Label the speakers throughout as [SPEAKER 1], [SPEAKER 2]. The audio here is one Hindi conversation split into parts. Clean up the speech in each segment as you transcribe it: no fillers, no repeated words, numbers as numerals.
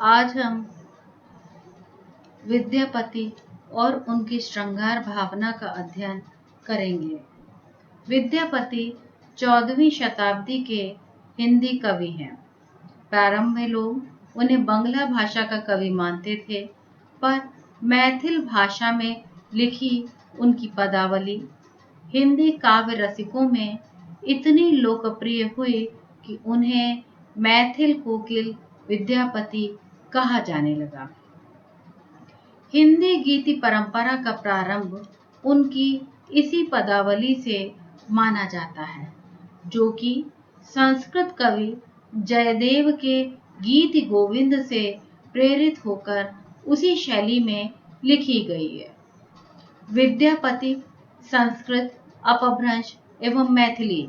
[SPEAKER 1] आज हम विद्यापति और उनकी श्रृंगार भावना का अध्ययन करेंगे। विद्यापति 14वीं शताब्दी के हिंदी कवि हैं। प्रारंभ में लोग उन्हें बंगला भाषा का कवि मानते थे, पर मैथिल भाषा में लिखी उनकी पदावली हिंदी काव्य रसिकों में इतनी लोकप्रिय हुई कि उन्हें मैथिल कोकिल विद्यापति कहा जाने लगा। हिंदी गीति परंपरा का प्रारंभ उनकी इसी पदावली से माना जाता है, जो कि संस्कृत कवि जयदेव के गीत गोविंद से प्रेरित होकर उसी शैली में लिखी गई है। विद्यापति संस्कृत, अपभ्रंश एवं मैथिली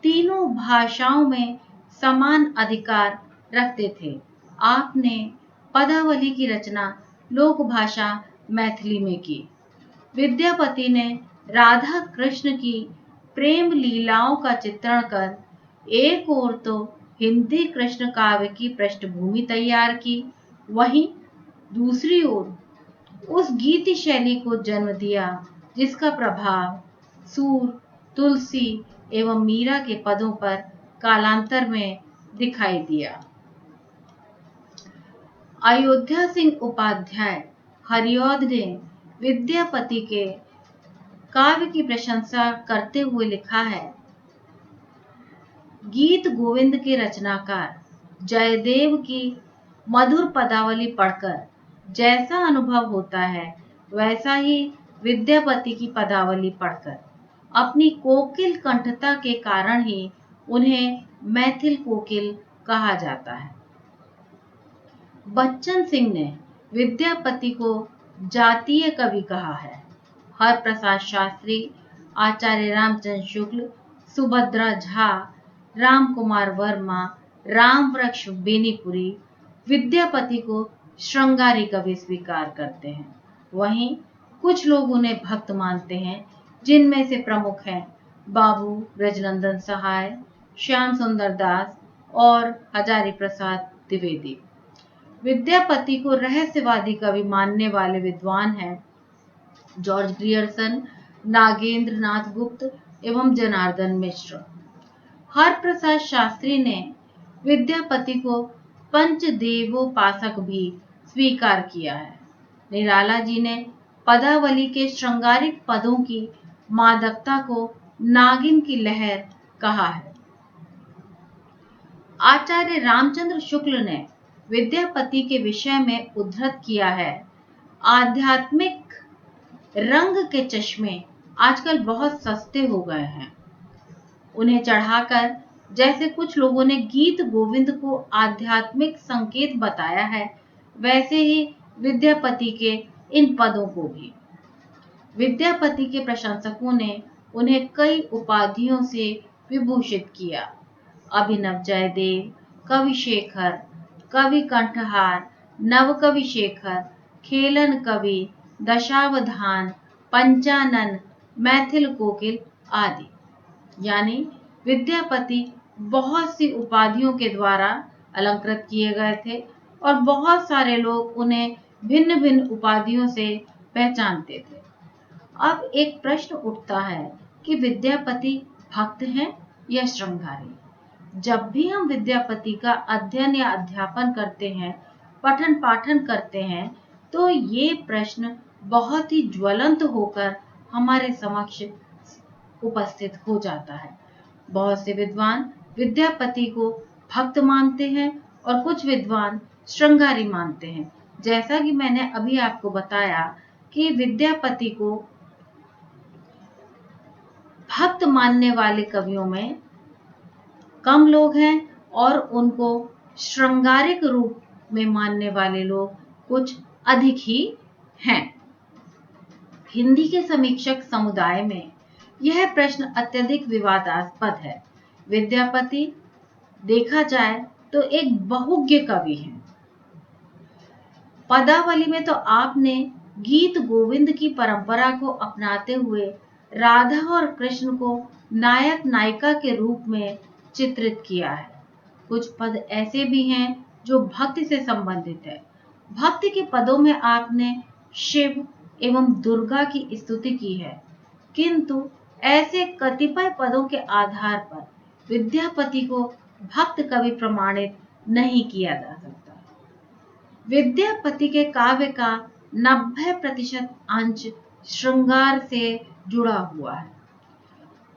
[SPEAKER 1] तीनों भाषाओं में समान अधिकार रखते थे। आपने पदावली की रचना लोक भाषा मैथिली में की। विद्यापति ने राधा कृष्ण की प्रेम लीलाओं का चित्रण कर एक ओर तो हिंदी कृष्ण काव्य की पृष्ठभूमि तैयार की, वहीं दूसरी ओर उस गीति शैली को जन्म दिया जिसका प्रभाव सूर, तुलसी एवं मीरा के पदों पर कालांतर में दिखाई दिया। अयोध्या सिंह उपाध्याय हरिऔध ने विद्यापति के काव्य की प्रशंसा करते हुए लिखा है, गीत गोविंद के रचनाकार जयदेव की मधुर पदावली पढ़कर जैसा अनुभव होता है, वैसा ही विद्यापति की पदावली पढ़कर अपनी कोकिल कंठता के कारण ही उन्हें मैथिल कोकिल कहा जाता है। बच्चन सिंह ने विद्यापति को जातीय कवि कहा है। हरप्रसाद शास्त्री, आचार्य रामचंद्र शुक्ल, सुभद्रा झा, राम कुमार वर्मा, रामवृक्ष बेनीपुरी विद्यापति को श्रृंगारी कवि स्वीकार करते हैं। वहीं कुछ लोग उन्हें भक्त मानते हैं, जिनमें से प्रमुख हैं बाबू ब्रजनंदन सहाय, श्याम सुंदर दास और हजारी प्रसाद द्विवेदी। विद्यापति को रहस्यवादी कवि मानने वाले विद्वान हैं जॉर्ज ग्रियर्सन, नागेंद्र नाथ गुप्त एवं जनार्दन मिश्र। हरप्रसाद शास्त्री ने विद्यापति को पंचदेवोपासक भी स्वीकार किया है। निराला जी ने पदावली के श्रृंगारिक पदों की मादकता को नागिन की लहर कहा है। आचार्य रामचंद्र शुक्ल ने विद्यापति के विषय में उद्धृत किया है, आध्यात्मिक रंग के चश्मे आजकल बहुत सस्ते हो गए हैं। उन्हें चढ़ाकर जैसे कुछ लोगों ने गीत गोविंद को आध्यात्मिक संकेत बताया है, वैसे ही विद्यापति के इन पदों को भी। विद्यापति के प्रशंसकों ने उन्हें कई उपाधियों से विभूषित किया। अभिनव जयदेव, कवि शेखर, कवि कंठहार, नवकवि शेखर, खेलन कवि, दशावधान, पंचानन, मैथिल कोकिल आदि। यानी विद्यापति बहुत सी उपाधियों के द्वारा अलंकृत किए गए थे और बहुत सारे लोग उन्हें भिन्न भिन्न उपाधियों से पहचानते थे। अब एक प्रश्न उठता है कि विद्यापति भक्त हैं या श्रृंगारी। जब भी हम विद्यापति का अध्ययन या अध्यापन करते हैं, पठन पाठन करते हैं, तो ये प्रश्न बहुत ही ज्वलंत होकर हमारे समक्ष उपस्थित हो जाता है। बहुत से विद्वान विद्यापति को भक्त मानते हैं और कुछ विद्वान श्रृंगारी मानते हैं। जैसा कि मैंने अभी आपको बताया कि विद्यापति को भक्त मानने वाले कवियों में कम लोग हैं और उनको श्रृंगारिक रूप में मानने वाले लोग कुछ अधिक ही हैं। हिंदी के समीक्षक समुदाय में यह प्रश्न अत्यधिक विवादास्पद है। विद्यापति देखा जाए तो एक बहुज्ञ कवि हैं। पदावली में तो आपने गीत गोविंद की परंपरा को अपनाते हुए राधा और कृष्ण को नायक नायिका के रूप में चित्रित किया है। कुछ पद ऐसे भी हैं जो भक्ति से संबंधित है। भक्ति के पदों में आपने शिव एवं दुर्गा की स्तुति की है, किंतु ऐसे कतिपय पदों के आधार पर विद्यापति को भक्त कवि प्रमाणित नहीं किया जा सकता। विद्यापति के काव्य का 90% अंश श्रृंगार से जुड़ा हुआ है।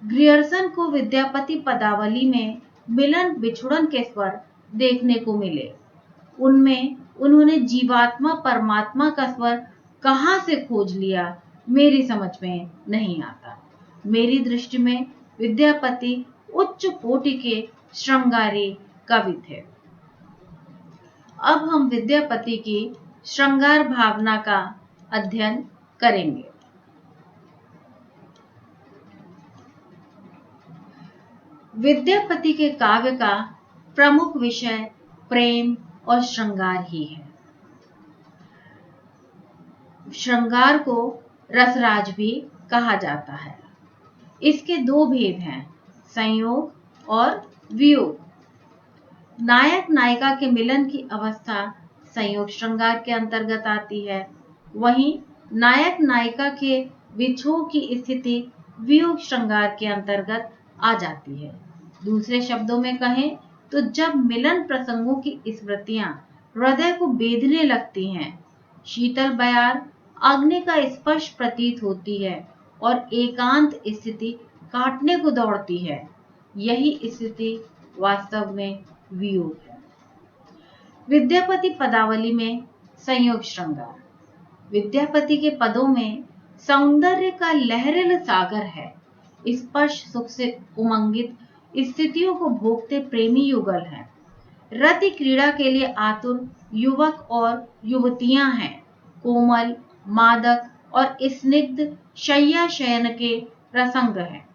[SPEAKER 1] ग्रियर्सन को विद्यापति पदावली में मिलन बिछुड़न के स्वर देखने को मिले। उनमें उन्होंने जीवात्मा परमात्मा का स्वर कहाँ से खोज लिया, मेरी समझ में नहीं आता। मेरी दृष्टि में विद्यापति उच्च कोटि के श्रृंगारी कवि थे। अब हम विद्यापति की श्रृंगार भावना का अध्ययन करेंगे। विद्यापति के काव्य का प्रमुख विषय प्रेम और श्रृंगार ही है। श्रृंगार को रसराज भी कहा जाता है। इसके दो भेद हैं, संयोग और वियोग। नायक नायिका के मिलन की अवस्था संयोग श्रृंगार के अंतर्गत आती है, वहीं नायक नायिका के विछोह की स्थिति वियोग श्रृंगार के अंतर्गत आ जाती है। दूसरे शब्दों में कहें तो जब मिलन प्रसंगों की स्मृतियां हृदय को बेधने लगती हैं, शीतल बयार अग्नि का स्पर्श प्रतीत होती है और एकांत स्थिति काटने को दौड़ती है, यही स्थिति वास्तव में वियोग है। विद्यापति पदावली में संयोग श्रृंगार। विद्यापति के पदों में सौंदर्य का लहरिल सागर है। स्पर्श सुख से उमंगित स्थितियों को भोगते प्रेमी युगल हैं। रति क्रीड़ा के लिए आतुर युवक और युवतियां हैं। कोमल, मादक और स्निग्ध शय्या शयन के प्रसंग हैं।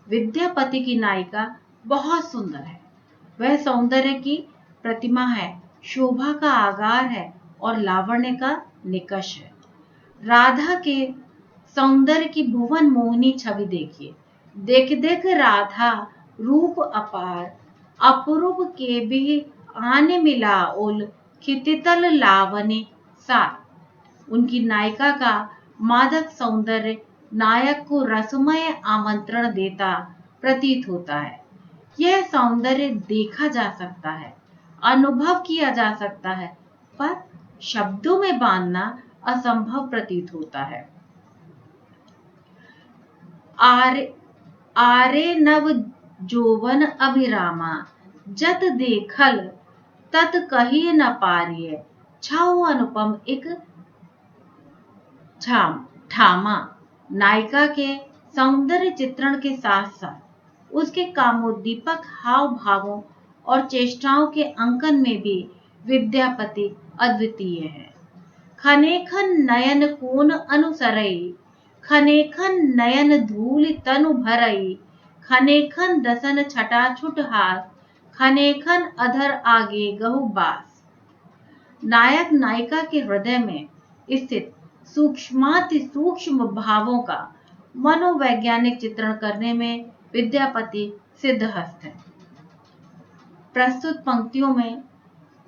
[SPEAKER 1] विद्यापति की नायिका बहुत सुंदर है। वह सौंदर्य की प्रतिमा है, शोभा का आगार है और लावण्य का निकष है। राधा के सौंदर्य की भुवन मोहिनी छवि देखिए। देख देख राधा रूप अपार, अपरूप के भी आने मिला उल खितितल लावनी सार। उनकी नायिका का मादक सौंदर्य नायक को रसमय आमंत्रण देता प्रतीत होता है। यह सौंदर्य देखा जा सकता है, अनुभव किया जा सकता है, पर शब्दों में बांधना असंभव प्रतीत होता है। आरे नव जोवन अभिरामा, जत देखल तत कहिए न पारिय, छाओ अनुपम एक ठामा। नायिका के सौंदर्य चित्रण के साथ साथ उसके कामोद्दीपक हाव भावों और चेष्टाओं के अंकन में भी विद्यापति अद्वितीय है। खनेखन नयन कोन अनुसरई, खनेखन नयन धूल तनु भरई, खनेखन दसन छटा छुट हास, खनेखन अधर आगे गहु बास। नायक नायिका के हृदय में स्थित सूक्ष्माति सूक्ष्म भावों का मनोवैज्ञानिक चित्रण करने में विद्यापति सिद्धहस्त है। प्रस्तुत पंक्तियों में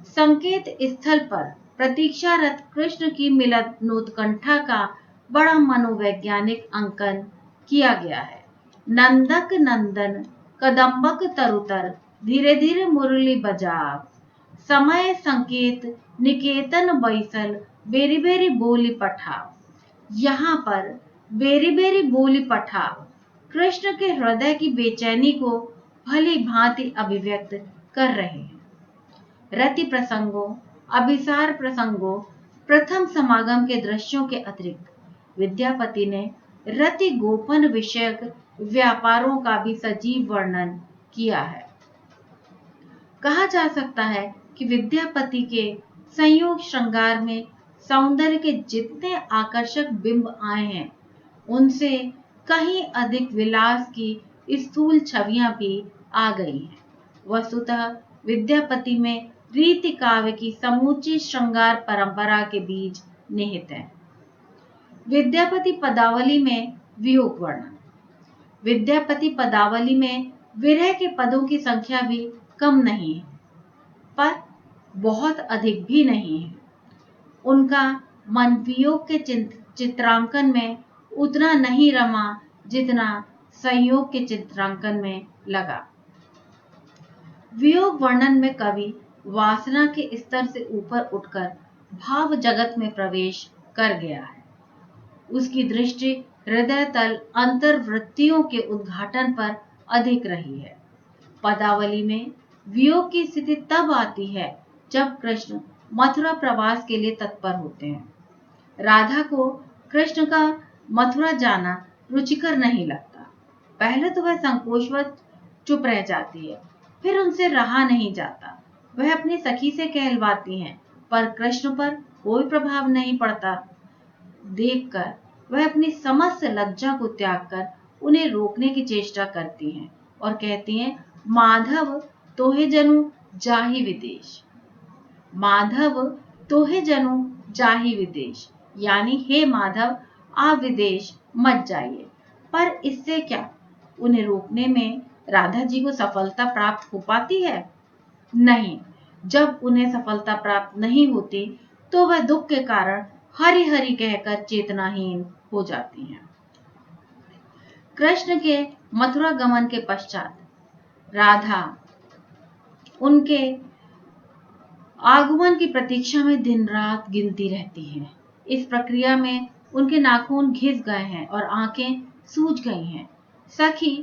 [SPEAKER 1] संकेत स्थल पर प्रतीक्षारत कृष्ण की मिलनोत्कंठा का बड़ा मनोवैज्ञानिक अंकन किया गया है। नंदक नंदन कदम्बक तरुतर, धीरे धीरे मुरली बजाव, समय संकेत निकेतन बैसल, बेरी बेरी बोली पठाव। यहाँ पर बेरी बेरी बोली पठाव कृष्ण के हृदय की बेचैनी को भली भांति अभिव्यक्त कर रहे हैं। रति प्रसंगों, अभिसार प्रसंगों, प्रथम समागम के दृश्यों के अतिरिक्त विद्यापति ने रति गोपन विषयक व्यापारों का भी सजीव वर्णन किया है। कहा जा सकता है कि विद्यापति के संयोग श्रृंगार में सौंदर्य के जितने आकर्षक बिंब आए हैं, उनसे कहीं अधिक विलास की स्थूल छवियां भी आ गई हैं। वस्तुतः विद्यापति में रीति काव्य की समूची श्रृंगार परंपरा के बीज निहित है। विद्यापति पदावली में वियोग वर्णन। विद्यापति पदावली में विरह के पदों की संख्या भी कम नहीं है, पर बहुत अधिक भी नहीं है। उनका मन वियोग के चित्रांकन में उतना नहीं रमा जितना संयोग के चित्रांकन में लगा। वियोग वर्णन में कवि वासना के स्तर से ऊपर उठकर भाव जगत में प्रवेश कर गया है। उसकी दृष्टि हृदय तल अंतर्वृत्तियों के उद्घाटन पर अधिक रही है। पदावली में वियोग की स्थिति तब आती है जब कृष्ण मथुरा प्रवास के लिए तत्पर होते हैं। राधा को कृष्ण का मथुरा जाना रुचिकर नहीं लगता। पहले तो वह संकोचवश चुप रह जाती है, फिर उनसे रहा नहीं जाता। वह अपनी सखी से कहलवाती हैं, पर कृष्ण पर कोई प्रभाव नहीं पड़ता। देखकर वह अपनी समस्त लज्जा को त्याग कर उन्हें रोकने की चेष्टा करती हैं और कहती हैं, माधव तोहे जनु जाहि विदेश। माधव तोहे जनु जाहि विदेश, यानी हे माधव आप विदेश मत जाइए। पर इससे क्या उन्हें रोकने में राधा जी को सफलता प्राप्त हो पाती है? नहीं। जब उन्हें सफलता प्राप्त नहीं होती तो वह दुख के कारण हरि हरि कहकर चेतनाहीन हो जाती हैं। कृष्ण के मथुरा गमन के पश्चात राधा उनके आगमन की प्रतीक्षा में दिन रात गिनती रहती है। इस प्रक्रिया में उनके नाखून घिस गए हैं और आंखें सूज गई हैं। सखी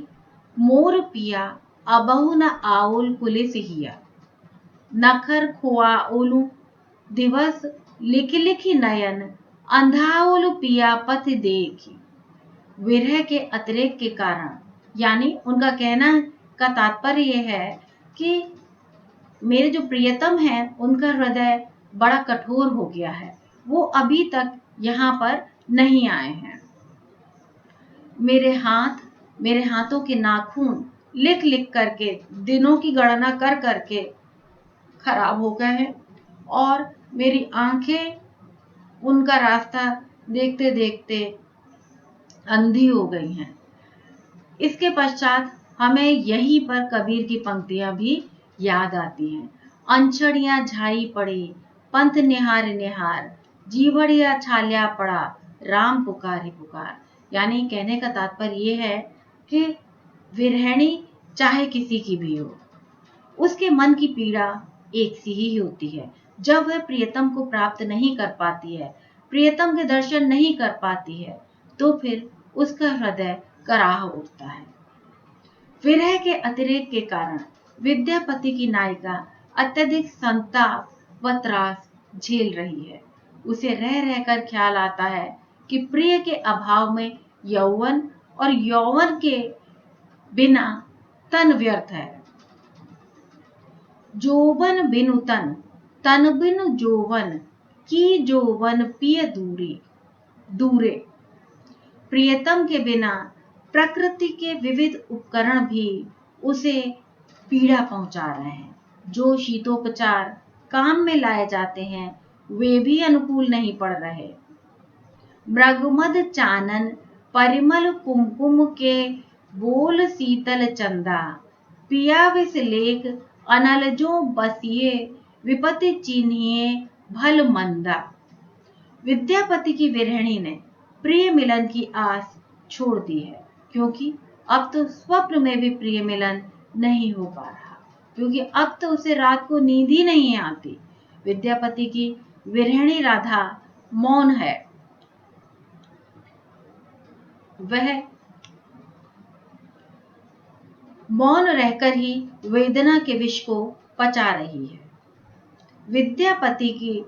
[SPEAKER 1] मोर पिया अबहु न आउल कुलिस हिया, नखर खुआ ओलू दिवस लिख लिखी नयन, अंधाउल पिया पति देखी। विरह के अतिरेक के कारण, यानी उनका कहना का तात्पर्य यह है कि मेरे जो प्रियतम हैं उनका हृदय बड़ा कठोर हो गया है, वो अभी तक यहाँ पर नहीं आए हैं। मेरे हाथों के नाखून लिख लिख करके, दिनों की गणना कर करके खराब हो गए हैं और मेरी आंखें उनका रास्ता देखते देखते अंधी हो गई हैं। इसके पश्चात हमें यहीं पर कबीर की पंक्तियां भी याद आती हैं। अंचड़ियां झाई पड़ी पंथ निहार निहार, जीवड़िया छाल्या पड़ा राम पुकार ही पुकार। यानी कहने का तात्पर्य ये है कि विरहणी चाहे किसी की भी हो, उसके मन की पीड़ा एक सी ही होती है। जब वह प्रियतम को प्राप्त नहीं कर पाती है, प्रियतम के दर्शन नहीं कर पाती है, तो फिर उसका हृदय कराह उठता है। विरह के अतिरेक के कारण विद्यापति की नायिका अत्यधिक संताप व त्रास झेल रही है। उसे रह रहकर ख्याल आता है कि प्रिय के अभाव में यौवन और यौवन के बिना तन व्यर्थ है। जोबन बिनु तन, तन बिनु जोवन, की जोवन पिय दूरे। प्रियतम के बिना प्रकृति के विविध उपकरण भी उसे पीड़ा पहुंचा रहे हैं। जो शीतोपचार काम में लाए जाते हैं वे भी अनुकूल नहीं पड़ रहे। मृगमद चानन परिमल कुमकुम के बोल शीतल चंदा, पिया विष लेख अनल जो बसिए, विपत्ति चिन्हिए भल मंदा। विद्यापति की विरहिणी ने प्रिय मिलन की आस छोड़ दी है, क्योंकि अब तो स्वप्न में भी प्रिय मिलन नहीं हो पा रहा, क्योंकि अब तो उसे रात को नींद ही नहीं आती। विद्यापति की विरहिणी राधा मौन है। वह मौन रहकर ही वेदना के विष को पचा रही है। विद्यापति की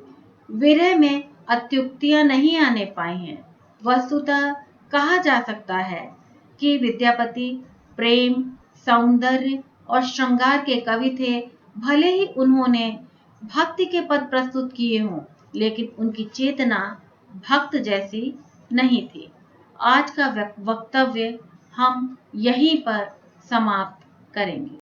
[SPEAKER 1] विरह में अत्युक्तियां नहीं आने पाई हैं। वस्तुतः कहा जा सकता है कि विद्यापति प्रेम, सौंदर्य और श्रृंगार के कवि थे। भले ही उन्होंने भक्ति के पद प्रस्तुत किए हों, लेकिन उनकी चेतना भक्त जैसी नहीं थी। आज का वक्तव्य हम यहीं पर समाप्त करेंगे।